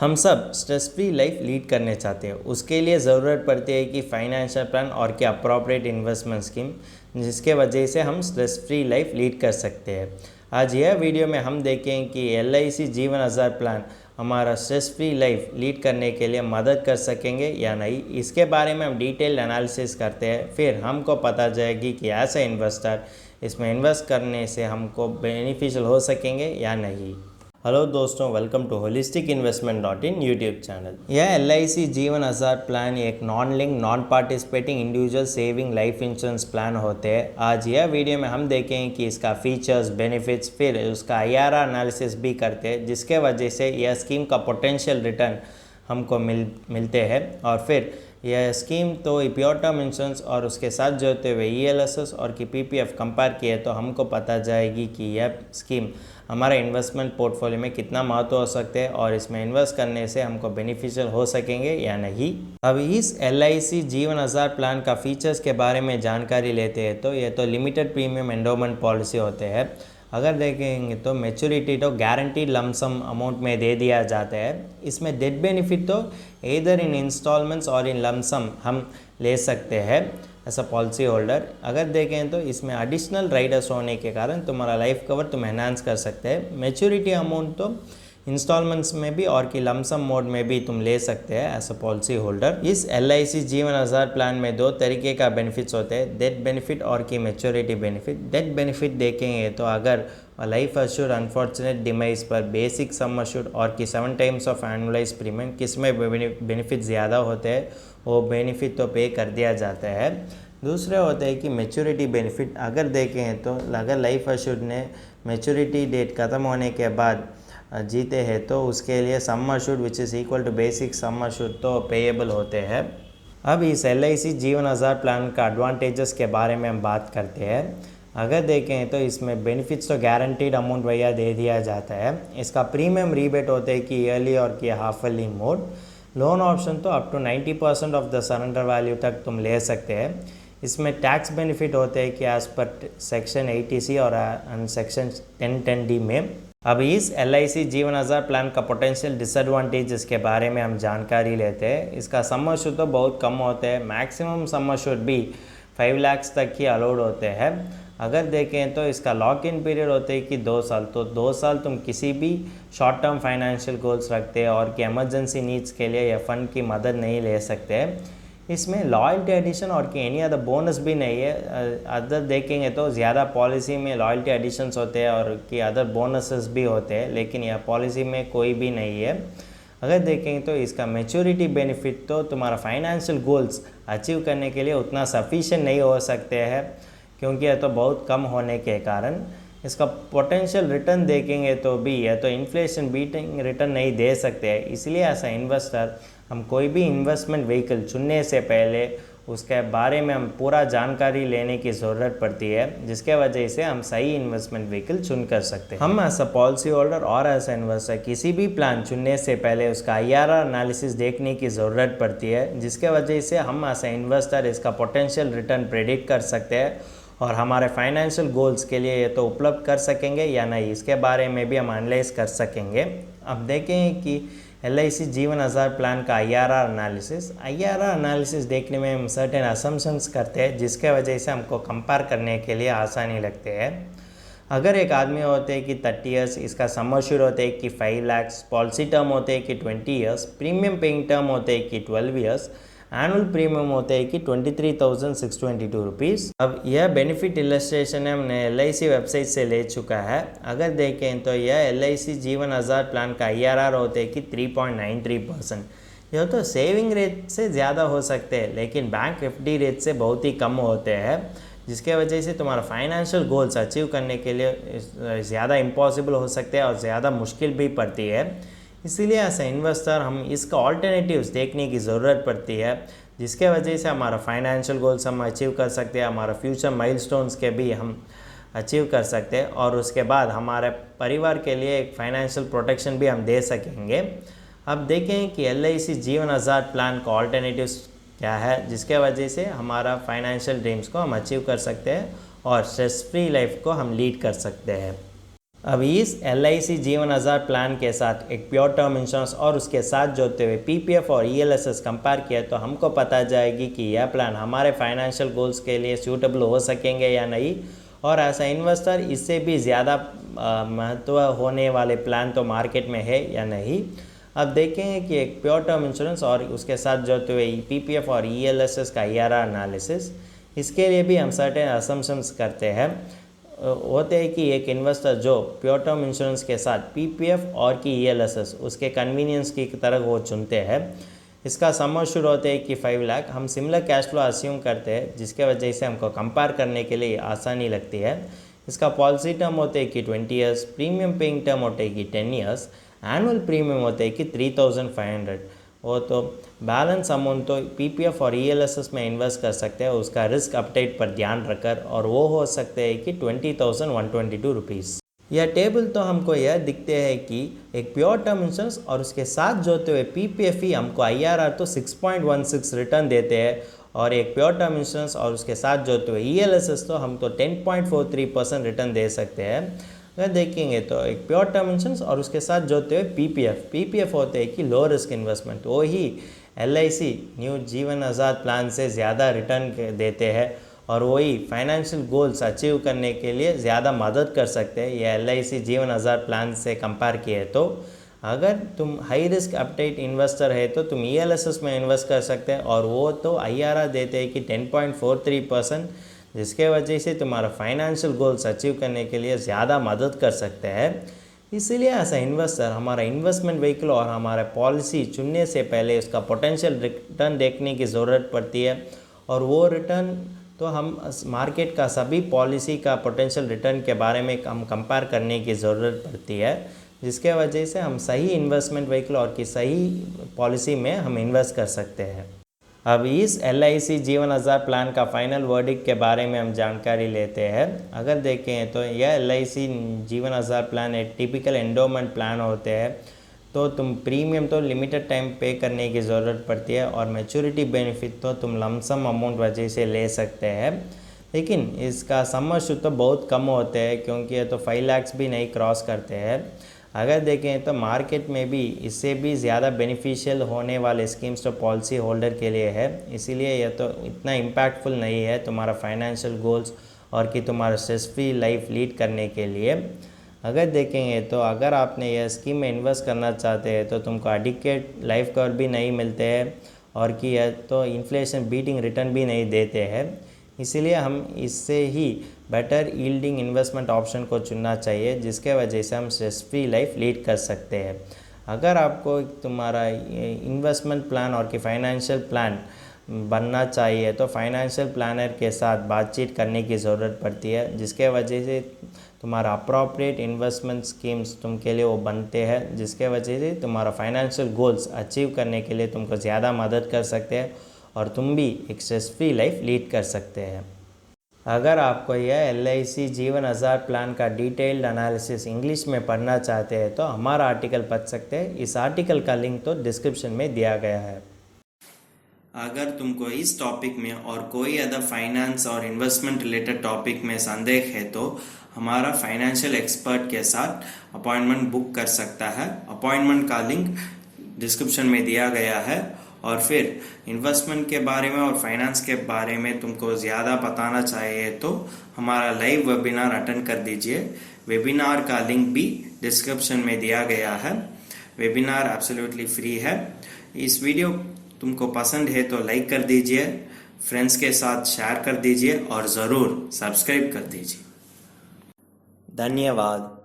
हम सब stress free life lead करने चाहते हैं। उसके लिए ज़रूरत पड़ती है कि फाइनेंशियल प्लान और कि अप्रोप्रिएट इन्वेस्टमेंट स्कीम, जिसके वजह से हम स्ट्रेस फ्री लाइफ लीड कर सकते हैं। आज यह वीडियो में हम देखें कि LIC जीवन आधार प्लान हमारा स्ट्रेस फ्री लाइफ लीड करने के लिए मदद कर सकेंगे या नहीं। इसके बारे में हम डिटेल एनालिसिस करते हैं, फिर हमको पता जाएगी कि ऐसा इन्वेस्टर इसमें इन्वेस्ट करने से हमको बेनिफिशियल हो सकेंगे या नहीं। हेलो दोस्तों, welcome to holistic investment dot in YouTube channel. यह LIC जीवन आधार प्लान एक non link non participating individual saving life insurance plan होते हैं। आज यह वीडियो में हम देखेंगे कि इसका फीचर्स, बेनिफिट्स, फिर उसका IRR एनालिसिस भी करते हैं, जिसके वजह से यह स्कीम का पोटेंशियल रिटर्न हमको मिलते हैं। और फिर यह स्कीम तो प्योर टर्म इंश्योरेंस और उसके साथ जोड़ते हुए ELSS और की PPF कंपेयर किए तो हमको पता जाएगी कि यह स्कीम हमारे इन्वेस्टमेंट पोर्टफोलियो में कितना महत्व हो सकते हैं और इसमें इन्वेस्ट करने से हमको बेनिफिशियल हो सकेंगे या नहीं। अब इस LIC जीवन आधार प्लान का फीचर्स के बारे में जानकारी लेते हैं तो ये तो लिमिटेड प्रीमियम एंडोमेंट पॉलिसी होते हैं। अगर देखेंगे तो मैच्योरिटी तो गारंटीड लमसम अमाउंट में दे दिया जाता है। इसमें डेथ बेनिफिट तो इधर इन इंस्टॉलमेंट्स और इन लमसम हम ले सकते हैं ऐसा पॉलिसी होल्डर। अगर देखें तो इसमें एडिशनल राइडर्स होने के कारण तुम्हारा लाइफ कवर तुम एनहांस कर सकते हैं। मैच्योरिटी अमाउंट तो इंस्टॉलमेंट्स में भी और कि लमसम मोड में भी तुम ले सकते हैं एज अ पॉलिसी होल्डर। इस LIC जीवन आधार प्लान में दो तरीके का बेनिफिट्स होते हैं, डेथ बेनिफिट और कि मैच्योरिटी बेनिफिट। डेथ बेनिफिट देखेंगे तो अगर लाइफ अश्योर्ड अनफॉर्चुनेट डिमाइज पर बेसिक सम अश्योर्ड और कि 7 टाइम्स ऑफ एनुअलाइज प्रीमियम किसमें बेनिफिट ज़्यादा होते हैं वो बेनिफिट तो पे कर दिया जाता है। दूसरे होते हैं कि मैच्योरिटी बेनिफिट। अगर देखें तो अगर लाइफ अश्योर्ड ने मैच्योरिटी डेट ख़त्म होने के बाद जीते हैं तो उसके लिए sum assured which is equal to basic sum assured तो पेएबल होते हैं। अब इस LIC जीवन आधार प्लान का एडवांटेजेस के बारे में हम बात करते हैं। अगर देखें तो इसमें बेनिफिट्स तो गारंटीड अमाउंट भैया दे दिया जाता है। इसका प्रीमियम रीबेट होते हैं कि ईयरली और कि half yearly mode. Loan option तो up to 90% of the surrender value तक तुम ले सकते हैं। इसमें टैक्स बेनिफिट होते हैं कि एज पर सेक्शन 80C और सेक्शन 1010D में। अब इस LIC जीवन आधार प्लान का पोटेंशियल डिसएडवांटेजेस के बारे में हम जानकारी लेते हैं। इसका सम अश्योर्ड तो बहुत कम होते हैं, मैक्सिमम सम अश्योर्ड भी 5 लाख तक ही अलाउड होते हैं। अगर देखें तो इसका लॉक इन पीरियड होते हैं कि 2 साल, तो 2 साल तुम किसी भी शॉर्ट टर्म फाइनेंशियल गोल्स रखते हैं और कि एमरजेंसी नीड्स के लिए या फंड की मदद नहीं ले सकते। इसमें लॉयल्टी एडिशन और कि एनी अदर बोनस भी नहीं है। अदर देखेंगे तो ज़्यादा पॉलिसी में लॉयल्टी एडिशंस होते हैं और कि अदर बोनसेस भी होते हैं, लेकिन यह पॉलिसी में कोई भी नहीं है। अगर देखेंगे तो इसका मैच्योरिटी बेनिफिट तो तुम्हारा फाइनेंशियल गोल्स अचीव करने के लिए उतना सफिशिएंट नहीं हो सकते हैं, क्योंकि यह तो बहुत कम होने के कारण। इसका पोटेंशियल रिटर्न देखेंगे तो भी यह तो इन्फ्लेशन बीटिंग रिटर्न नहीं दे सकते हैं। इसलिए ऐसा इन्वेस्टर हम कोई भी इन्वेस्टमेंट व्हीकल चुनने से पहले उसके बारे में हम पूरा जानकारी लेने की ज़रूरत पड़ती है, जिसके वजह से हम सही इन्वेस्टमेंट व्हीकल चुन कर सकते हैं। हम एज अ पॉलिसी होल्डर और एज अ इन्वेस्टर किसी भी प्लान चुनने से पहले उसका IRR एनालिसिस देखने की ज़रूरत पड़ती है, जिसके वजह से हम एज अ इन्वेस्टर इसका पोटेंशियल रिटर्न प्रेडिक्ट कर सकते हैं और हमारे फाइनेंशियल गोल्स के लिए ये तो उपलब्ध कर सकेंगे या नहीं, इसके बारे में भी हम एनालाइज कर सकेंगे। अब देखें कि LIC जीवन आधार प्लान का IRR एनालिसिस देखने में हम सर्टेन असम्पशंस करते हैं, जिसके वजह से हमको कंपेयर करने के लिए आसानी लगते हैं। अगर एक आदमी होते हैं कि 30 ईयर्स, इसका सम अश्योर्ड होते हैं कि 5 लाख, पॉलिसी टर्म होते हैं कि 20 ईयर्स, प्रीमियम पेइंग टर्म होते हैं कि 12 ईयर्स, एनुअल प्रीमियम होते हैं कि 23,622 रुपीज़। अब यह बेनिफिट इलस्ट्रेशन हमने LIC वेबसाइट से ले चुका है। अगर देखें तो यह LIC जीवन आधार प्लान का IRR होते हैं कि 3.93%। यह तो सेविंग रेट से ज़्यादा हो सकते हैं, लेकिन बैंक FD रेट से बहुत ही कम होते हैं, जिसके वजह से तुम्हारा फाइनेंशियल गोल्स अचीव करने के लिए ज़्यादा इम्पॉसिबल हो सकते हैं और ज़्यादा मुश्किल भी पड़ती है। इसीलिए ऐसा इन्वेस्टर हम इसका ऑल्टरनेटिव्स देखने की ज़रूरत पड़ती है, जिसके वजह से हमारा फाइनेंशियल गोल्स हम अचीव कर सकते हैं, हमारा फ्यूचर माइलस्टोन्स के भी हम अचीव कर सकते हैं और उसके बाद हमारे परिवार के लिए एक फाइनेंशियल प्रोटेक्शन भी हम दे सकेंगे। अब देखें कि LIC जीवन आधार प्लान का ऑल्टरनेटिव्स क्या है, जिसके वजह से हमारा फाइनेंशियल ड्रीम्स को हम अचीव कर सकते हैं और स्ट्रेस फ्री लाइफ को हम लीड कर सकते हैं। अब इस LIC जीवन आज़ाद प्लान के साथ एक प्योर टर्म इंश्योरेंस और उसके साथ जोड़ते हुए PPF और ELSS कंपेयर किया तो हमको पता जाएगी कि यह प्लान हमारे फाइनेंशियल गोल्स के लिए सूटेबल हो सकेंगे या नहीं, और ऐसा इन्वेस्टर इससे भी ज़्यादा महत्व होने वाले प्लान तो मार्केट में है या नहीं। अब देखेंगे कि एक प्योर टर्म इंश्योरेंस और उसके साथ जोड़ते हुए PPF और ELSS का IRR एनालिसिस, इसके लिए भी हम सर्टेन असम्पशंस करते हैं होते हैं कि एक इन्वेस्टर जो प्योर टर्म इंश्योरेंस के साथ PPF और की ELSS उसके कन्वीनियंस की तरह वो चुनते हैं। इसका समझ शुरू होते हैं कि 5 लाख हम सिमिलर कैश फ्लो अस्यूम करते हैं, जिसके वजह से हमको कंपेयर करने के लिए आसानी लगती है। इसका पॉलिसी टर्म होते हैं कि 20 ईयर्स, प्रीमियम पेइंग टर्म होते हैं कि 10 ईयर्स, एनुअल प्रीमियम होते हैं कि 3500। वो तो बैलेंस अमाउंट तो PPF और ELSS में इन्वेस्ट कर सकते हैं, उसका रिस्क अपडेट पर ध्यान रखकर, और वो हो सकते हैं कि 20,122 रुपीज़। यह टेबल तो हमको यह दिखते हैं कि एक प्योर टर्म इंश्योरेंस और उसके साथ जोड़ते हुए PPF ही हमको IRR तो 6.16 रिटर्न देते हैं, और एक प्योर टर्म इंश्योरेंस और उसके साथ जोड़ते हुए ELSS तो हमको 10.43% रिटर्न दे सकते हैं। अगर देखेंगे तो एक प्योर टर्म इंश्योरेंस और उसके साथ जोड़ते हुए PPF होते हैं कि लो रिस्क इन्वेस्टमेंट, वो ही LIC न्यू जीवन आज़ाद प्लान से ज़्यादा रिटर्न देते हैं, और वही फाइनेंशियल गोल्स अचीव करने के लिए ज़्यादा मदद कर सकते हैं ये LIC जीवन आज़ाद प्लान से कंपेयर किए तो। अगर तुम हाई रिस्क अपडेट इन्वेस्टर है तो तुम ELSS में इन्वेस्ट कर सकते हैं, और वो तो IRR देते हैं कि 10.43%, जिसके वजह से तुम्हारा फाइनेंशियल गोल्स अचीव करने के लिए ज़्यादा मदद कर सकते हैं। इसीलिए ऐसा इन्वेस्टर हमारा इन्वेस्टमेंट व्हीकल और हमारा पॉलिसी चुनने से पहले उसका पोटेंशियल रिटर्न देखने की ज़रूरत पड़ती है, और वो रिटर्न तो हम मार्केट का सभी पॉलिसी का पोटेंशियल रिटर्न के बारे में हम कंपेयर करने की ज़रूरत पड़ती है, जिसके वजह से हम सही इन्वेस्टमेंट व्हीकल और की सही पॉलिसी में हम इन्वेस्ट कर सकते हैं। अब इस LIC जीवन आज़ाद प्लान का फाइनल वर्डिक्ट के बारे में हम जानकारी लेते हैं। अगर देखें तो यह LIC जीवन आज़ाद प्लान एक टिपिकल एंडोमेंट प्लान होते हैं, तो तुम प्रीमियम तो लिमिटेड टाइम पे करने की ज़रूरत पड़ती है, और मैच्योरिटी बेनिफिट तो तुम लमसम अमाउंट वजह से ले सकते हैं, लेकिन इसका सम अश्योर्ड तो बहुत कम होते हैं, क्योंकि ये तो 5 लाख भी नहीं क्रॉस करते हैं। अगर देखें तो मार्केट में भी इससे भी ज़्यादा बेनिफिशियल होने वाले स्कीम्स तो पॉलिसी होल्डर के लिए है, इसीलिए यह तो इतना इम्पैक्टफुल नहीं है तुम्हारा फाइनेंशियल गोल्स और कि तुम्हारा स्ट्रेस फ्री लाइफ लीड करने के लिए। अगर देखेंगे तो अगर आपने यह स्कीम में इन्वेस्ट करना चाहते हैं तो तुमको एडिक्वेट लाइफ कवर भी नहीं मिलते हैं, और कि यह तो इन्फ्लेशन बीटिंग रिटर्न भी नहीं देते हैं, इसीलिए हम इससे ही बेटर यील्डिंग इन्वेस्टमेंट ऑप्शन को चुनना चाहिए, जिसके वजह से हम स्ट्रेस फ्री लाइफ लीड कर सकते हैं। अगर आपको तुम्हारा इन्वेस्टमेंट प्लान और कि फाइनेंशियल प्लान बनना चाहिए तो फाइनेंशियल प्लानर के साथ बातचीत करने की ज़रूरत पड़ती है, जिसके वजह से तुम्हारा अप्रोप्रिएट इन्वेस्टमेंट स्कीम्स तुम के लिए वो बनते हैं, जिसके वजह से तुम्हारा फाइनेंशियल गोल्स अचीव करने के लिए तुमको ज़्यादा मदद कर सकते हैं, और तुम भी एक स्ट्रेस फ्री लाइफ लीड कर सकते हैं। अगर आपको यह LIC जीवन आज़ाद प्लान का डिटेल्ड एनालिसिस इंग्लिश में पढ़ना चाहते हैं तो हमारा आर्टिकल पढ़ सकते हैं। इस आर्टिकल का लिंक तो डिस्क्रिप्शन में दिया गया है। अगर तुमको इस टॉपिक में और कोई अदर फाइनेंस और इन्वेस्टमेंट रिलेटेड टॉपिक में संदेह है तो हमारा फाइनेंशियल एक्सपर्ट के साथ अपॉइंटमेंट बुक कर सकता है। अपॉइंटमेंट का लिंक डिस्क्रिप्शन में दिया गया है। और फिर इन्वेस्टमेंट के बारे में और फाइनेंस के बारे में तुमको ज़्यादा बताना चाहिए तो हमारा लाइव वेबिनार अटेंड कर दीजिए। वेबिनार का लिंक भी डिस्क्रिप्शन में दिया गया है। वेबिनार एब्सोल्युटली फ्री है। इस वीडियो तुमको पसंद है तो लाइक कर दीजिए, फ्रेंड्स के साथ शेयर कर दीजिए और ज़रूर सब्सक्राइब कर दीजिए। धन्यवाद।